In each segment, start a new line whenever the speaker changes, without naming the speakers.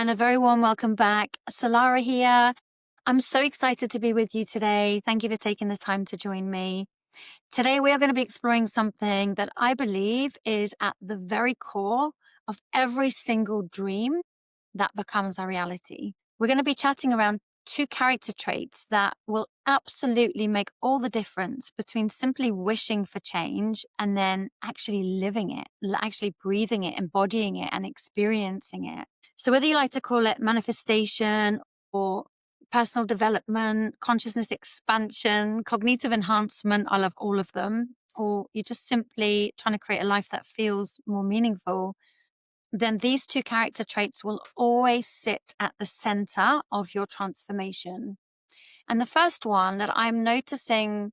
And a very warm welcome back. Salarah here. I'm so excited to be with you today. Thank you for taking the time to join me. Today, we are going to be exploring something that I believe is at the very core of every single dream that becomes our reality. We're going to be chatting around 2 character traits that will absolutely make all the difference between simply wishing for change and then actually living it, actually breathing it, embodying it, and experiencing it. So whether you like to call it manifestation or personal development, consciousness expansion, cognitive enhancement, I love all of them, or you're just simply trying to create a life that feels more meaningful, then these 2 character traits will always sit at the center of your transformation. And the first one that I'm noticing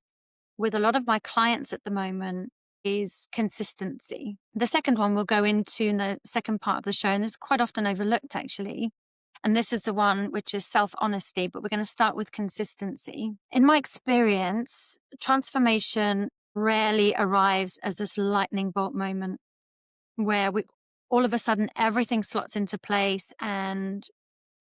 with a lot of my clients at the moment is consistency. The second one we'll go into in the second part of the show, and it's quite often overlooked actually. And this is the one which is self-honesty, but we're going to start with consistency. In my experience, transformation rarely arrives as this lightning bolt moment where all of a sudden everything slots into place and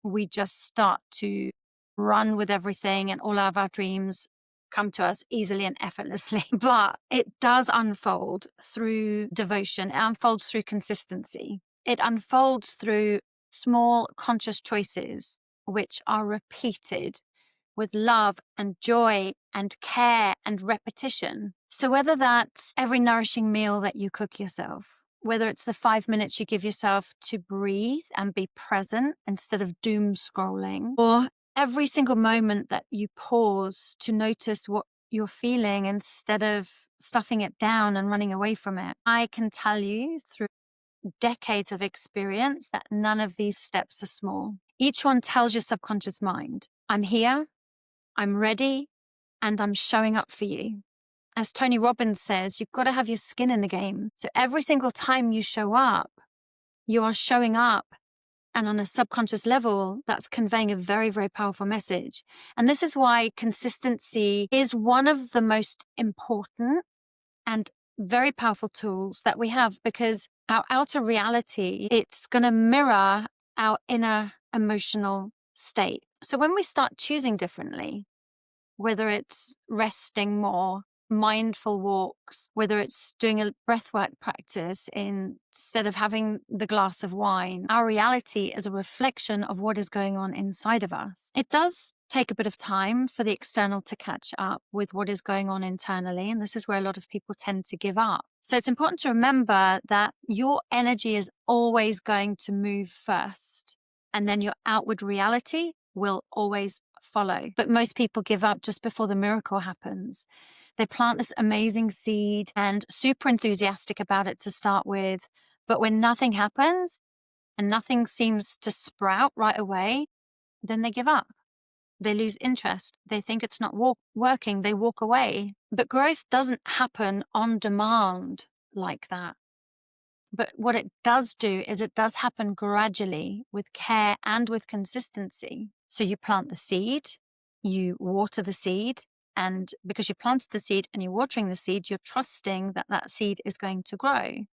we just start to run with everything and all of our dreams come to us easily and effortlessly. But it does unfold through devotion. It unfolds through consistency. It unfolds through small conscious choices which are repeated with love and joy and care and repetition. So whether that's every nourishing meal that you cook yourself, whether it's the 5 minutes you give yourself to breathe and be present instead of doom scrolling, or every single moment that you pause to notice what you're feeling instead of stuffing it down and running away from it, I can tell you through decades of experience that none of these steps are small. Each one tells your subconscious mind, I'm here, I'm ready, and I'm showing up for you. As Tony Robbins says, you've got to have your skin in the game. So every single time you show up, you are showing up. And on a subconscious level, that's conveying a very, very powerful message. And this is why consistency is one of the most important and very powerful tools that we have, because our outer reality, it's going to mirror our inner emotional state. So when we start choosing differently, whether it's resting more, mindful walks, whether it's doing a breathwork practice instead of having the glass of wine, our reality is a reflection of what is going on inside of us. It does take a bit of time for the external to catch up with what is going on internally, and this is where a lot of people tend to give up. So it's important to remember that your energy is always going to move first, and then your outward reality will always follow. But most people give up just before the miracle happens. They plant this amazing seed and super enthusiastic about it to start with. But when nothing happens and nothing seems to sprout right away, then they give up. They lose interest. They think it's not working. They walk away. But growth doesn't happen on demand like that. But what it does do is it does happen gradually with care and with consistency. So you plant the seed, you water the seed, and because you planted the seed and you're watering the seed, you're trusting that that seed is going to grow.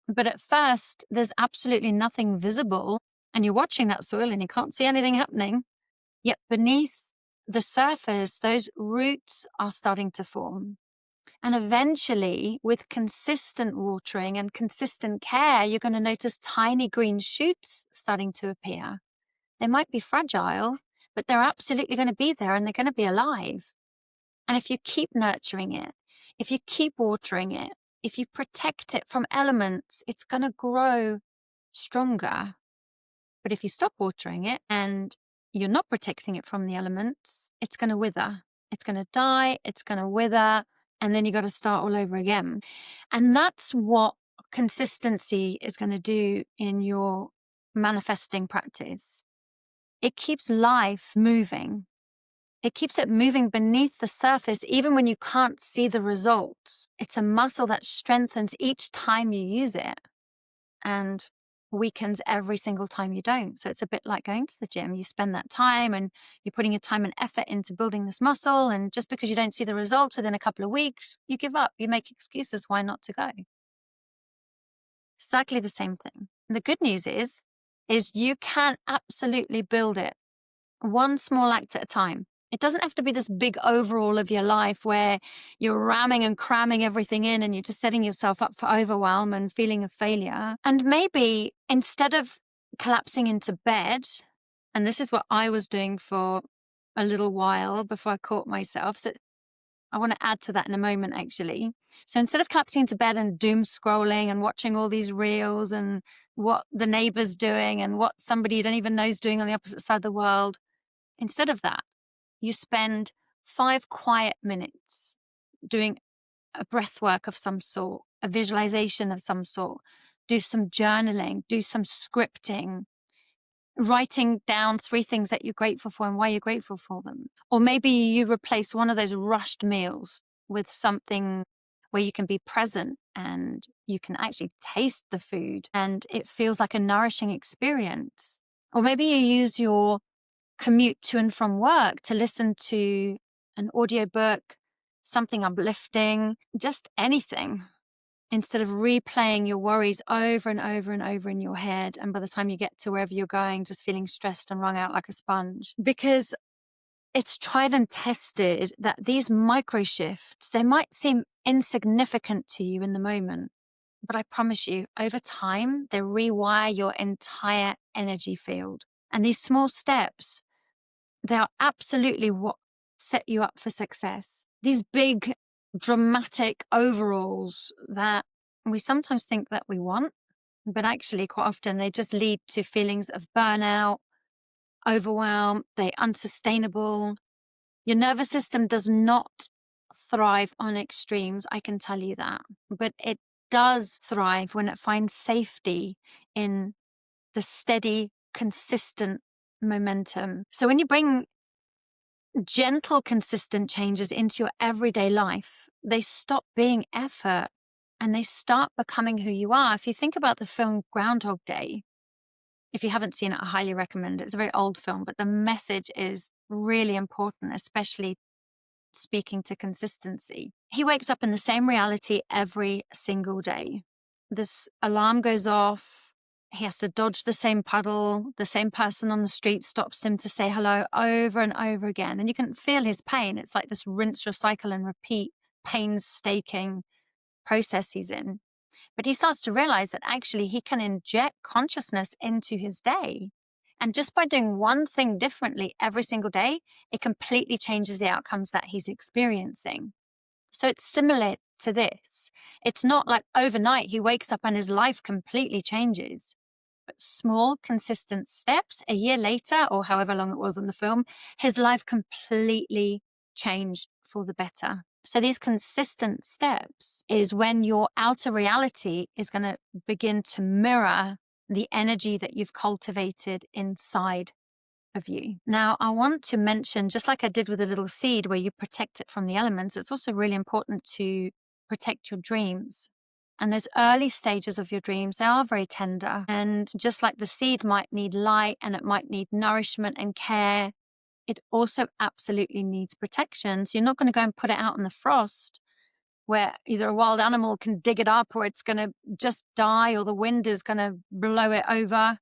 But at first, there's absolutely nothing visible, and you're watching that soil and you can't see anything happening. Yet beneath the surface, those roots are starting to form. And eventually, with consistent watering and consistent care, you're going to notice tiny green shoots starting to appear. They might be fragile, but they're absolutely going to be there and they're going to be alive. And if you keep nurturing it, if you keep watering it, if you protect it from elements, it's going to grow stronger. But if you stop watering it and you're not protecting it from the elements, it's going to wither. It's going to die. It's going to wither. And then you got to start all over again. And that's what consistency is going to do in your manifesting practice. It keeps life moving. It keeps it moving beneath the surface, even when you can't see the results. It's a muscle that strengthens each time you use it and weakens every single time you don't. So it's a bit like going to the gym. You spend that time and you're putting your time and effort into building this muscle. And just because you don't see the results within a couple of weeks, you give up. You make excuses why not to go. Exactly the same thing. And the good news is is you can absolutely build it one small act at a time. It doesn't have to be this big overhaul of your life where you're ramming and cramming everything in and you're just setting yourself up for overwhelm and feeling a failure. And maybe instead of collapsing into bed, and this is what I was doing for a little while before I caught myself. So I want to add to that in a moment, actually. So instead of collapsing into bed and doom scrolling and watching all these reels and what the neighbor's doing and what somebody you don't even know is doing on the opposite side of the world, instead of that, you spend 5 quiet minutes doing a breath work of some sort, a visualization of some sort, do some journaling, do some scripting, writing down 3 things that you're grateful for and why you're grateful for them. Or maybe you replace one of those rushed meals with something where you can be present and you can actually taste the food and it feels like a nourishing experience. Or maybe you use your commute to and from work to listen to an audiobook, something uplifting, just anything, instead of replaying your worries over and over and over in your head. And by the time you get to wherever you're going, just feeling stressed and wrung out like a sponge. Because it's tried and tested that these micro shifts, they might seem insignificant to you in the moment, but I promise you, over time, they rewire your entire energy field. And these small steps, they are absolutely what set you up for success. These big, dramatic overalls that we sometimes think that we want, but actually quite often they just lead to feelings of burnout, overwhelm, they're unsustainable. Your nervous system does not thrive on extremes, I can tell you that. But it does thrive when it finds safety in the steady, consistent momentum. So when you bring gentle, consistent changes into your everyday life, they stop being effort and they start becoming who you are. If you think about the film Groundhog Day, if you haven't seen it, I highly recommend it. It's a very old film, but the message is really important, especially speaking to consistency. He wakes up in the same reality every single day. This alarm goes off. He has to dodge the same puddle. The same person on the street stops him to say hello over and over again. And you can feel his pain. It's like this rinse, recycle, and repeat painstaking process he's in. But he starts to realize that actually he can inject consciousness into his day. And just by doing one thing differently every single day, it completely changes the outcomes that he's experiencing. So it's similar to this. It's not like overnight he wakes up and his life completely changes. But small, consistent steps, a year later, or however long it was in the film, his life completely changed for the better. So these consistent steps is when your outer reality is going to begin to mirror the energy that you've cultivated inside of you. Now, I want to mention, just like I did with a little seed where you protect it from the elements, it's also really important to protect your dreams. And those early stages of your dreams, they are very tender. And just like the seed might need light and it might need nourishment and care, it also absolutely needs protection. So you're not going to go and put it out in the frost where either a wild animal can dig it up or it's going to just die or the wind is going to blow it over.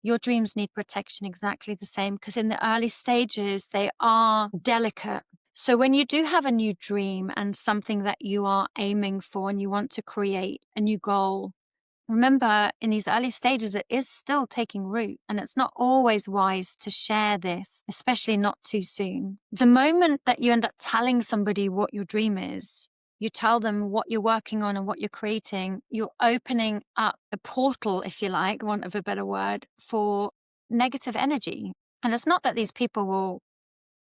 Your dreams need protection exactly the same, because in the early stages, they are delicate. So when you do have a new dream and something that you are aiming for and you want to create a new goal, remember in these early stages, it is still taking root, and it's not always wise to share this, especially not too soon. The moment that you end up telling somebody what your dream is, you tell them what you're working on and what you're creating, you're opening up a portal, if you like, want of a better word, for negative energy. And it's not that these people will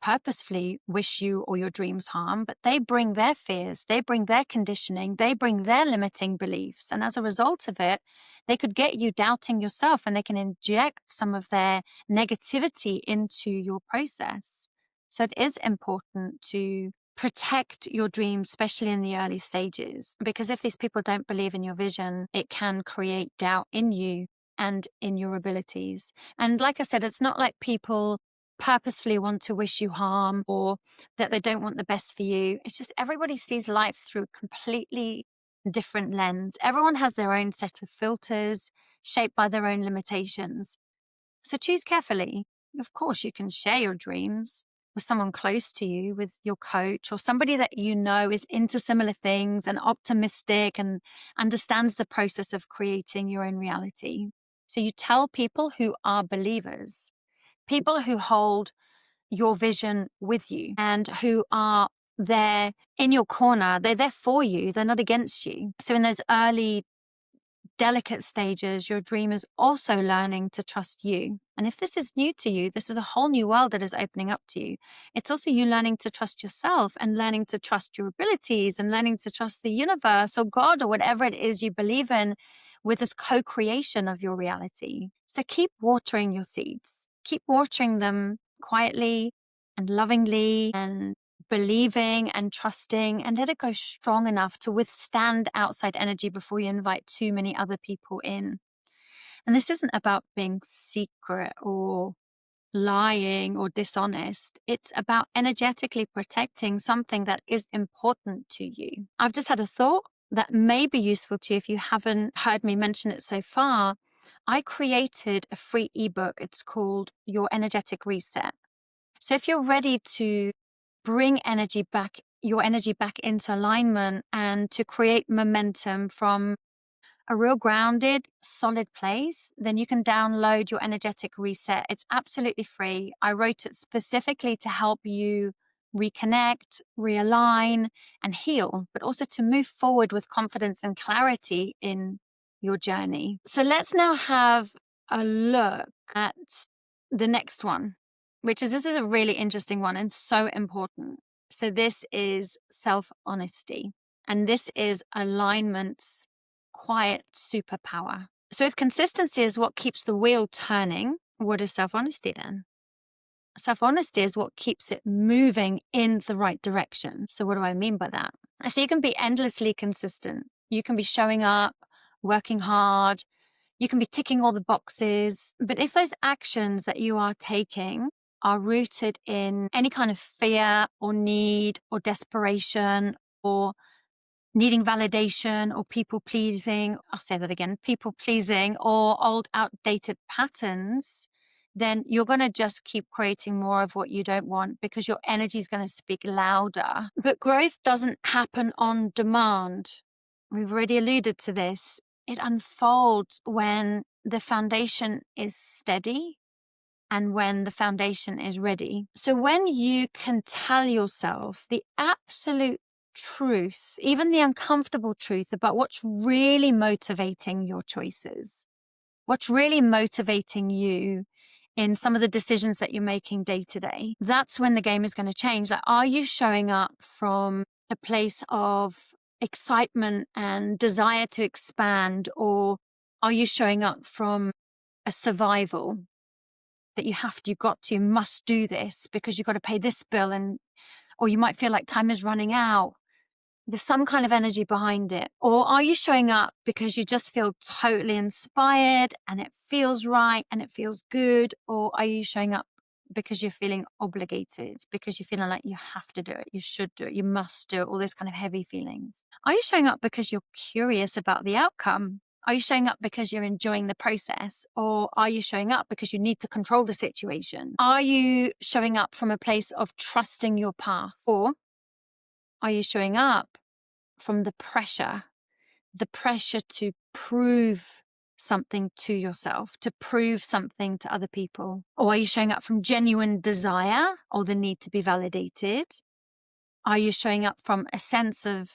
purposefully wish you or your dreams harm, but they bring their fears, they bring their conditioning, they bring their limiting beliefs. And as a result of it, they could get you doubting yourself and they can inject some of their negativity into your process. So it is important to protect your dreams, especially in the early stages, because if these people don't believe in your vision, it can create doubt in you and in your abilities. And like I said, it's not like people purposefully want to wish you harm or that they don't want the best for you. It's just everybody sees life through a completely different lens. Everyone has their own set of filters, shaped by their own limitations. So choose carefully. Of course, you can share your dreams with someone close to you, with your coach or somebody that you know is into similar things and optimistic and understands the process of creating your own reality. So you tell people who are believers, people who hold your vision with you and who are there in your corner. They're there for you. They're not against you. So in those early delicate stages, your dream is also learning to trust you. And if this is new to you, this is a whole new world that is opening up to you. It's also you learning to trust yourself and learning to trust your abilities and learning to trust the universe or God or whatever it is you believe in with this co-creation of your reality. So keep watering your seeds. Keep watering them quietly and lovingly and believing and trusting, and let it go strong enough to withstand outside energy before you invite too many other people in. And this isn't about being secret or lying or dishonest. It's about energetically protecting something that is important to you. I've just had a thought that may be useful to you if you haven't heard me mention it so far. I created a free ebook. It's called Your Energetic Reset. So if you're ready to bring your energy back into alignment and to create momentum from a real grounded, solid place, then you can download your energetic reset. It's absolutely free. I wrote it specifically to help you reconnect, realign, and heal, but also to move forward with confidence and clarity in your journey. So let's now have a look at the next one, this is a really interesting one and so important. So this is self-honesty, and this is alignment's quiet superpower. So if consistency is what keeps the wheel turning, what is self-honesty then? Self-honesty is what keeps it moving in the right direction. So what do I mean by that? So you can be endlessly consistent. You can be showing up, working hard. You can be ticking all the boxes. But if those actions that you are taking are rooted in any kind of fear or need or desperation or needing validation or people pleasing, I'll say that again, people pleasing or old outdated patterns, then you're going to just keep creating more of what you don't want because your energy is going to speak louder. But growth doesn't happen on demand. We've already alluded to this. It unfolds when the foundation is steady and when the foundation is ready. So when you can tell yourself the absolute truth, even the uncomfortable truth about what's really motivating your choices, what's really motivating you in some of the decisions that you're making day to day, that's when the game is going to change. Like, are you showing up from a place of excitement and desire to expand, or are you showing up from a survival that you must do this because you've got to pay this bill, or you might feel like time is running out? There's some kind of energy behind it. Or are you showing up because you just feel totally inspired and it feels right and it feels good? Or are you showing up because you're feeling obligated, because you're feeling like you have to do it, you should do it, you must do it, all those kind of heavy feelings? Are you showing up because you're curious about the outcome? Are you showing up because you're enjoying the process? Or are you showing up because you need to control the situation? Are you showing up from a place of trusting your path? Or are you showing up from the pressure to prove something to yourself, to prove something to other people? Or are you showing up from genuine desire or the need to be validated? Are you showing up from a sense of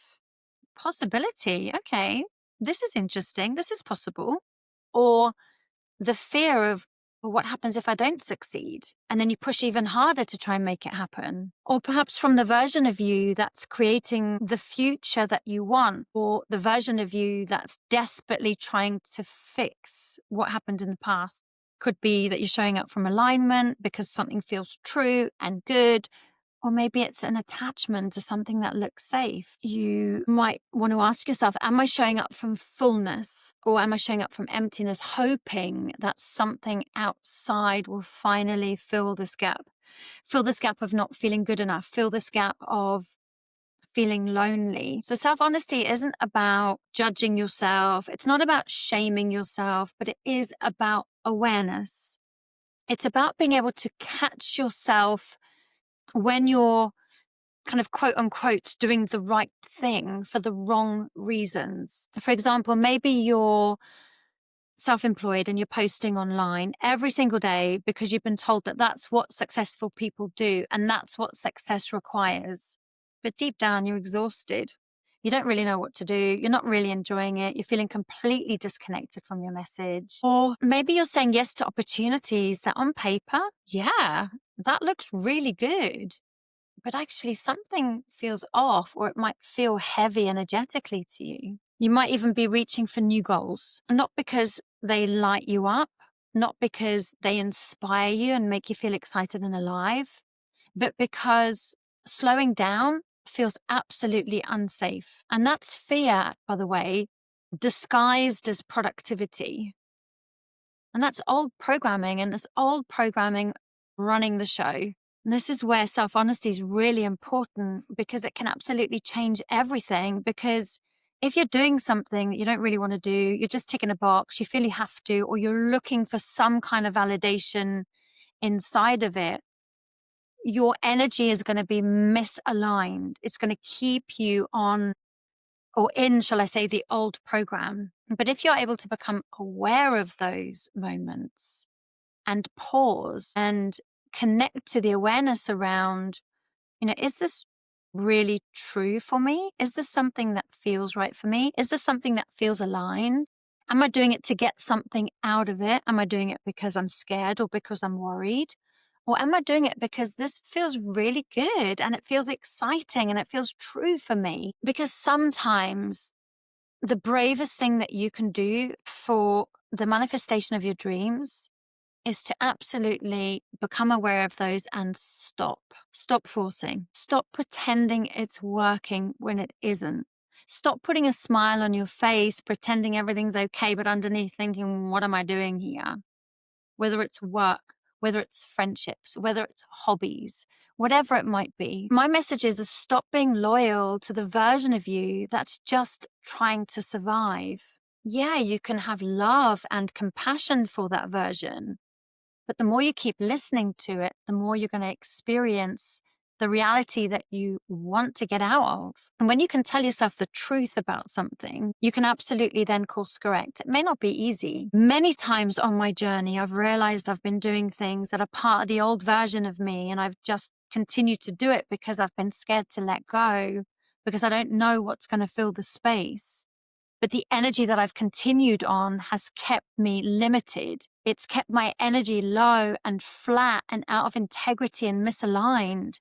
possibility? Okay, this is interesting, this is possible. Or the fear of, well, what happens if I don't succeed? And then you push even harder to try and make it happen. Or perhaps from the version of you that's creating the future that you want, or the version of you that's desperately trying to fix what happened in the past. Could be that you're showing up from alignment because something feels true and good. Or maybe it's an attachment to something that looks safe. You might want to ask yourself, am I showing up from fullness, or am I showing up from emptiness, hoping that something outside will finally fill this gap? Fill this gap of not feeling good enough. Fill this gap of feeling lonely. So self-honesty isn't about judging yourself. It's not about shaming yourself, but it is about awareness. It's about being able to catch yourself when you're kind of quote unquote doing the right thing for the wrong reasons. For example, maybe you're self-employed and you're posting online every single day because you've been told that that's what successful people do and that's what success requires. But deep down, you're exhausted. You don't really know what to do. You're not really enjoying it. You're feeling completely disconnected from your message. Or maybe you're saying yes to opportunities that on paper, yeah, that looks really good. But actually something feels off, or it might feel heavy energetically to you. You might even be reaching for new goals, not because they light you up, not because they inspire you and make you feel excited and alive, but because slowing down feels absolutely unsafe. And that's fear, by the way, disguised as productivity. And that's old programming, and it's old programming running the show. And this is where self-honesty is really important, because it can absolutely change everything. Because if you're doing something that you don't really want to do, you're just ticking a box, you feel you have to, or you're looking for some kind of validation inside of it, your energy is going to be misaligned. It's going to keep you on, or in, shall I say, the old program. But if you're able to become aware of those moments and pause and connect to the awareness around, is this really true for me? Is this something that feels right for me? Is this something that feels aligned? Am I doing it to get something out of it? Am I doing it because I'm scared or because I'm worried? Or am I doing it because this feels really good and it feels exciting and it feels true for me? Because sometimes the bravest thing that you can do for the manifestation of your dreams is to absolutely become aware of those and stop. Stop forcing. Stop pretending it's working when it isn't. Stop putting a smile on your face, pretending everything's okay, but underneath thinking, what am I doing here? Whether it's work, whether it's friendships, whether it's hobbies, whatever it might be. My message is stop being loyal to the version of you that's just trying to survive. Yeah, you can have love and compassion for that version, but the more you keep listening to it, the more you're going to experience the reality that you want to get out of. And when you can tell yourself the truth about something, you can absolutely then course correct. It may not be easy. Many times on my journey, I've realized I've been doing things that are part of the old version of me, and I've just continued to do it because I've been scared to let go, because I don't know what's going to fill the space. But the energy that I've continued on has kept me limited. It's kept my energy low and flat and out of integrity and misaligned.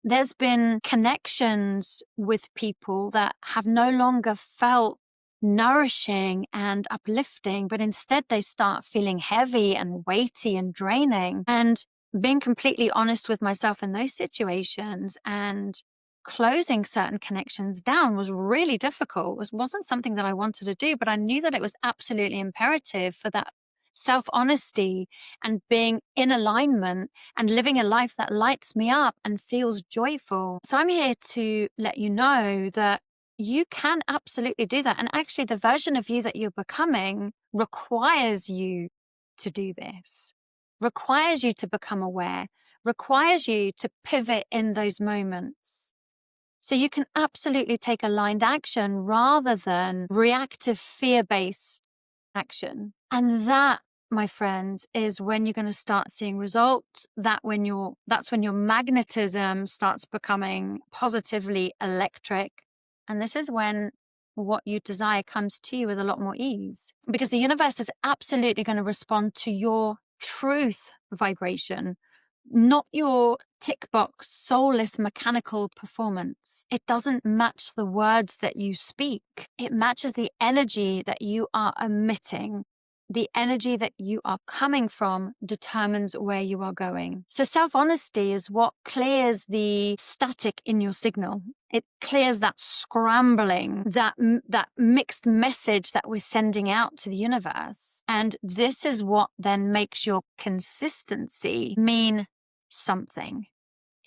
There's been connections with people that have no longer felt nourishing and uplifting, but instead they start feeling heavy and weighty and draining. And being completely honest with myself in those situations and closing certain connections down was really difficult. It wasn't something that I wanted to do, but I knew that it was absolutely imperative for that self-honesty and being in alignment and living a life that lights me up and feels joyful. So I'm here to let you know that you can absolutely do that. And actually, the version of you that you're becoming requires you to do this, requires you to become aware, requires you to pivot in those moments. So you can absolutely take aligned action rather than reactive fear-based action. And that, my friends, is when you're going to start seeing results. That's when your magnetism starts becoming positively electric. And this is when what you desire comes to you with a lot more ease, because the universe is absolutely going to respond to your truth vibration, not your tick box, soulless, mechanical performance. It doesn't match the words that you speak. It matches the energy that you are emitting. The energy that you are coming from determines where you are going. So self-honesty is what clears the static in your signal. It clears that scrambling, that mixed message that we're sending out to the universe. And this is what then makes your consistency mean something.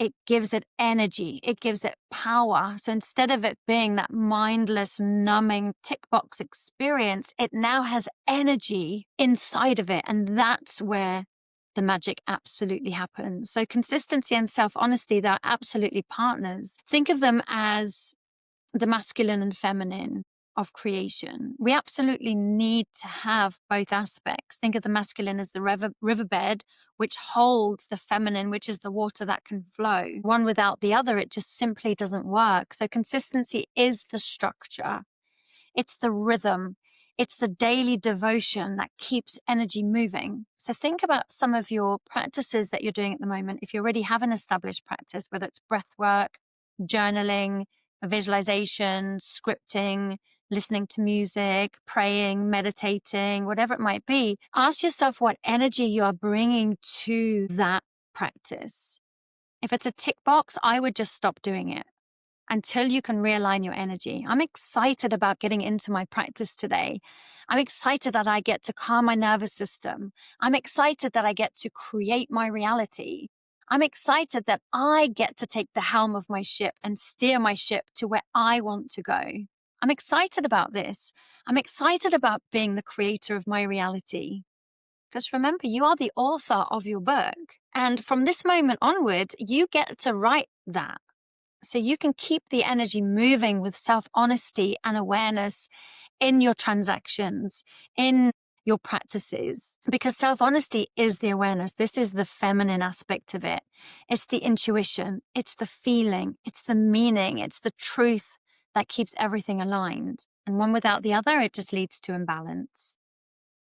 it gives it energy, it gives it power. So instead of it being that mindless, numbing tick box experience, it now has energy inside of it. And that's where the magic absolutely happens. So consistency and self-honesty, they're absolutely partners. Think of them as the masculine and feminine of creation. We absolutely need to have both aspects. Think of the masculine as the riverbed, which holds the feminine, which is the water that can flow. One without the other, it just simply doesn't work. So consistency is the structure. It's the rhythm. It's the daily devotion that keeps energy moving. So think about some of your practices that you're doing at the moment. If you already have an established practice, whether it's breath work, journaling, visualization, scripting, listening to music, praying, meditating, whatever it might be, ask yourself what energy you are bringing to that practice. If it's a tick box, I would just stop doing it until you can realign your energy. I'm excited about getting into my practice today. I'm excited that I get to calm my nervous system. I'm excited that I get to create my reality. I'm excited that I get to take the helm of my ship and steer my ship to where I want to go. I'm excited about this. I'm excited about being the creator of my reality. Because remember, you are the author of your book. And from this moment onward, you get to write that. So you can keep the energy moving with self-honesty and awareness in your transactions, in your practices, because self-honesty is the awareness. This is the feminine aspect of it. It's the intuition, it's the feeling, it's the meaning, it's the truth that keeps everything aligned. And one without the other, it just leads to imbalance.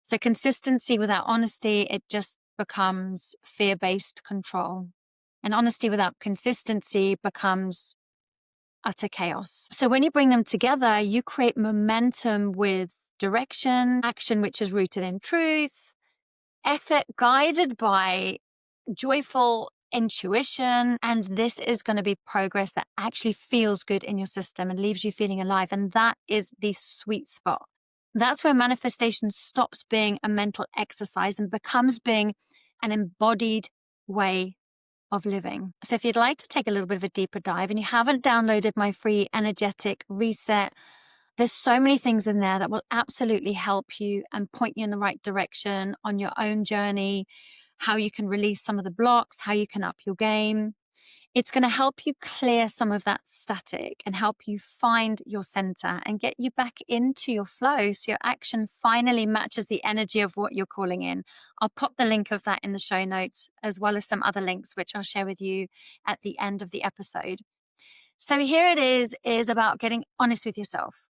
So consistency without honesty, it just becomes fear-based control. And honesty without consistency becomes utter chaos. So when you bring them together, you create momentum with direction, action which is rooted in truth, effort guided by joyful intuition. And this is going to be progress that actually feels good in your system and leaves you feeling alive. And that is the sweet spot. That's where manifestation stops being a mental exercise and becomes being an embodied way of living. So if you'd like to take a little bit of a deeper dive and you haven't downloaded my free energetic reset, there's so many things in there that will absolutely help you and point you in the right direction on your own journey, how you can release some of the blocks, how you can up your game. It's going to help you clear some of that static and help you find your center and get you back into your flow so your action finally matches the energy of what you're calling in. I'll pop the link of that in the show notes, as well as some other links, which I'll share with you at the end of the episode. So here it is about getting honest with yourself.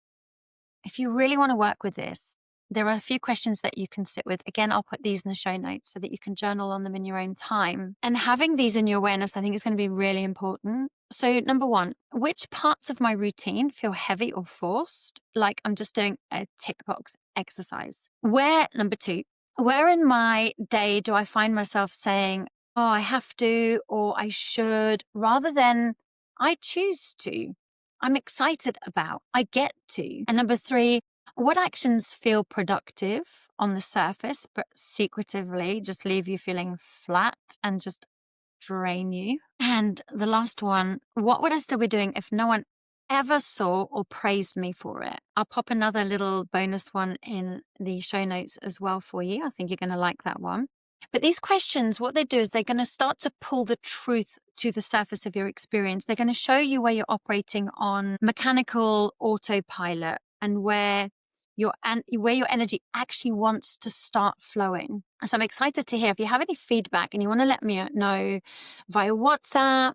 If you really want to work with this, there are a few questions that you can sit with. Again, I'll put these in the show notes so that you can journal on them in your own time. And having these in your awareness, I think is going to be really important. So number one, which parts of my routine feel heavy or forced? Like I'm just doing a tick box exercise. Number two, where in my day do I find myself saying, oh, I have to, or I should, rather than I choose to, I'm excited about, I get to. And number three, what actions feel productive on the surface, but secretively just leave you feeling flat and just drain you? And the last one, what would I still be doing if no one ever saw or praised me for it? I'll pop another little bonus one in the show notes as well for you. I think you're going to like that one. But these questions, what they do is they're going to start to pull the truth to the surface of your experience. They're going to show you where you're operating on mechanical autopilot and where your energy actually wants to start flowing. So I'm excited to hear if you have any feedback and you want to let me know via WhatsApp,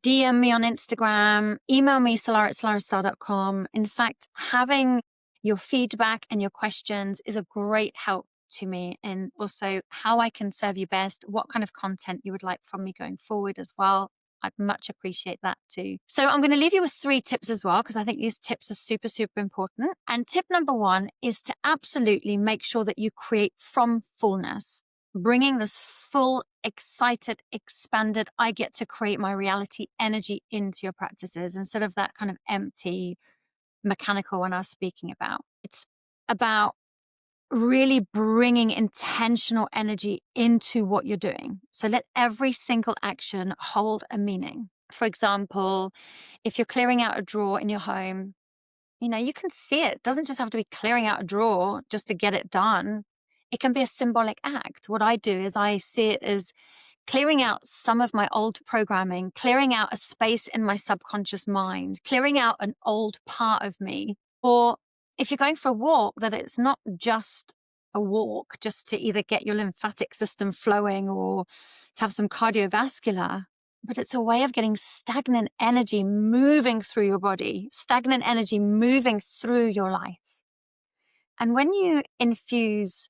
DM me on Instagram, email me salarah@salarahstarre.com. In fact, having your feedback and your questions is a great help to me, and also how I can serve you best, what kind of content you would like from me going forward as well. I'd much appreciate that too. So I'm going to leave you with 3 tips as well, because I think these tips are super, super important. And tip number 1 is to absolutely make sure that you create from fullness, bringing this full, excited, expanded, I get to create my reality energy into your practices instead of that kind of empty, mechanical one I was speaking about. It's about really bringing intentional energy into what you're doing. So let every single action hold a meaning. For example, if you're clearing out a drawer in your home, you can see it. It doesn't just have to be clearing out a drawer just to get it done. It can be a symbolic act. What I do is I see it as clearing out some of my old programming, clearing out a space in my subconscious mind, clearing out an old part of me. Or if you're going for a walk, that it's not just a walk just to either get your lymphatic system flowing or to have some cardiovascular, but it's a way of getting stagnant energy moving through your body, stagnant energy moving through your life. And when you infuse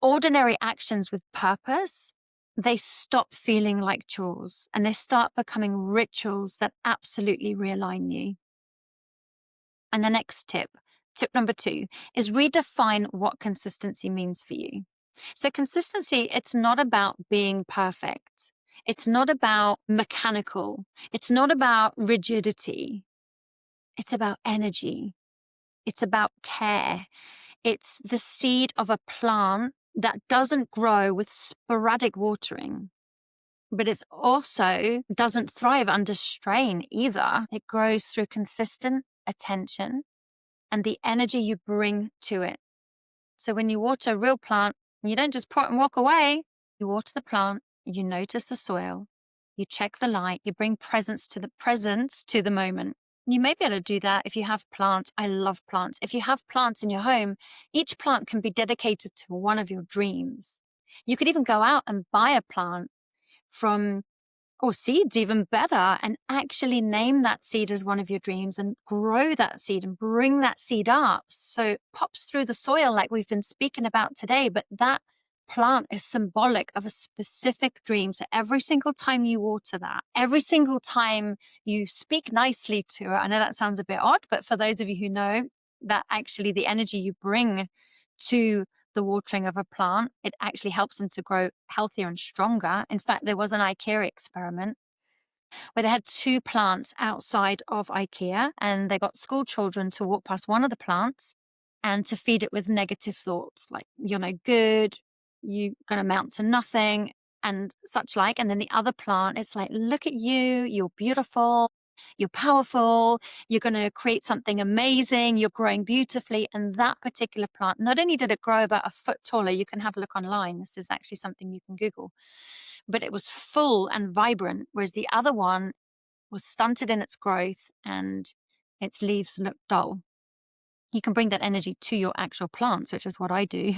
ordinary actions with purpose, they stop feeling like chores and they start becoming rituals that absolutely realign you. And the next tip number 2, is redefine what consistency means for you. So consistency, it's not about being perfect. It's not about mechanical. It's not about rigidity. It's about energy. It's about care. It's the seed of a plant that doesn't grow with sporadic watering, but it also doesn't thrive under strain either. It grows through consistent attention and the energy you bring to it. So when you water a real plant, you don't just pot and walk away. You water the plant, you notice the soil, you check the light, you bring presence to the moment. You may be able to do that if you have plants. I love plants. If you have plants in your home, each plant can be dedicated to one of your dreams. You could even go out and buy a plant or seeds, even better, and actually name that seed as one of your dreams and grow that seed and bring that seed up so it pops through the soil like we've been speaking about today. But that plant is symbolic of a specific dream. So every single time you water that, every single time you speak nicely to it, I know that sounds a bit odd, but for those of you who know that actually the energy you bring to the watering of a plant, it actually helps them to grow healthier and stronger. In fact, there was an IKEA experiment where they had 2 plants outside of IKEA and they got school children to walk past one of the plants and to feed it with negative thoughts like, you're no good, you're going to amount to nothing, and such like. And then the other plant, it's like, look at you, you're beautiful, you're powerful, you're going to create something amazing, you're growing beautifully. And that particular plant, not only did it grow about a foot taller, you can have a look online, this is actually something you can Google, but it was full and vibrant, whereas the other one was stunted in its growth and its leaves looked dull. You can bring that energy to your actual plants, which is what I do.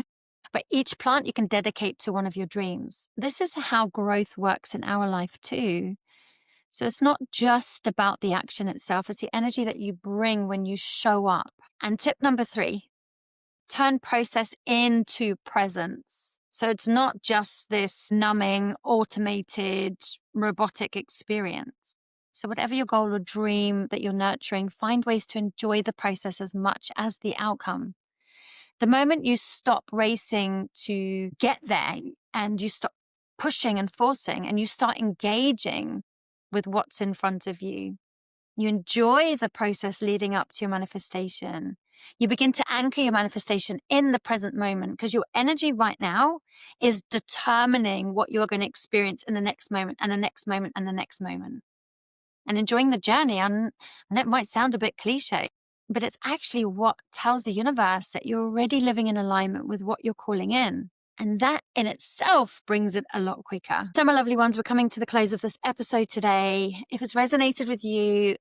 But each plant you can dedicate to one of your dreams. This is how growth works in our life too. So it's not just about the action itself, it's the energy that you bring when you show up. And tip number 3, turn process into presence. So it's not just this numbing, automated, robotic experience. So whatever your goal or dream that you're nurturing, find ways to enjoy the process as much as the outcome. The moment you stop racing to get there and you stop pushing and forcing and you start engaging with what's in front of you, you enjoy the process leading up to your manifestation. You begin to anchor your manifestation in the present moment because your energy right now is determining what you're going to experience in the next moment and the next moment and the next moment. And enjoying the journey, and it might sound a bit cliche, but it's actually what tells the universe that you're already living in alignment with what you're calling in. And that in itself brings it a lot quicker. So my lovely ones, we're coming to the close of this episode today. If it's resonated with you,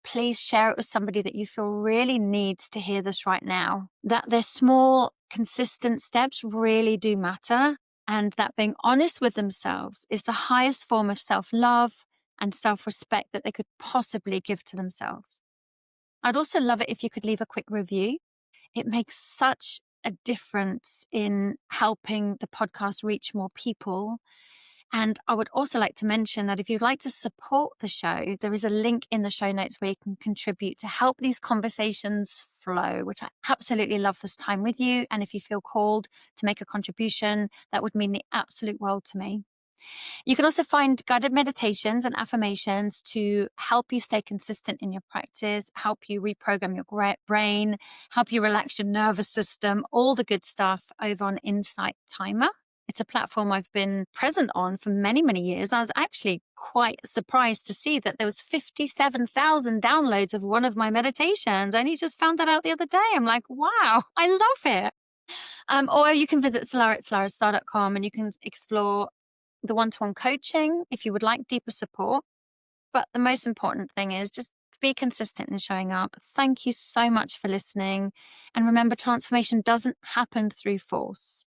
please share it with somebody that you feel really needs to hear this right now. That their small, consistent steps really do matter. And that being honest with themselves is the highest form of self-love and self-respect that they could possibly give to themselves. I'd also love it if you could leave a quick review. It makes such a difference in helping the podcast reach more people. And I would also like to mention that if you'd like to support the show, there is a link in the show notes where you can contribute to help these conversations flow, which I absolutely love this time with you. And if you feel called to make a contribution, that would mean the absolute world to me. You can also find guided meditations and affirmations to help you stay consistent in your practice, help you reprogram your brain, help you relax your nervous system, all the good stuff over on Insight Timer. It's a platform I've been present on for many, many years. I was actually quite surprised to see that there was 57,000 downloads of one of my meditations. I only just found that out the other day. I'm like, wow, I love it. Or you can visit Salarah at salarahstarre.com and you can explore the one-to-one coaching if you would like deeper support. But the most important thing is just be consistent in showing up. Thank you so much for listening. And remember, transformation doesn't happen through force.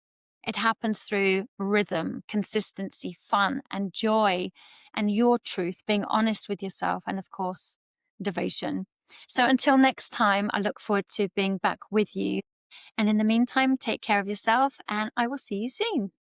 It happens through rhythm, consistency, fun, and joy, and your truth, being honest with yourself, and of course, devotion. So until next time, I look forward to being back with you. And in the meantime, take care of yourself, and I will see you soon.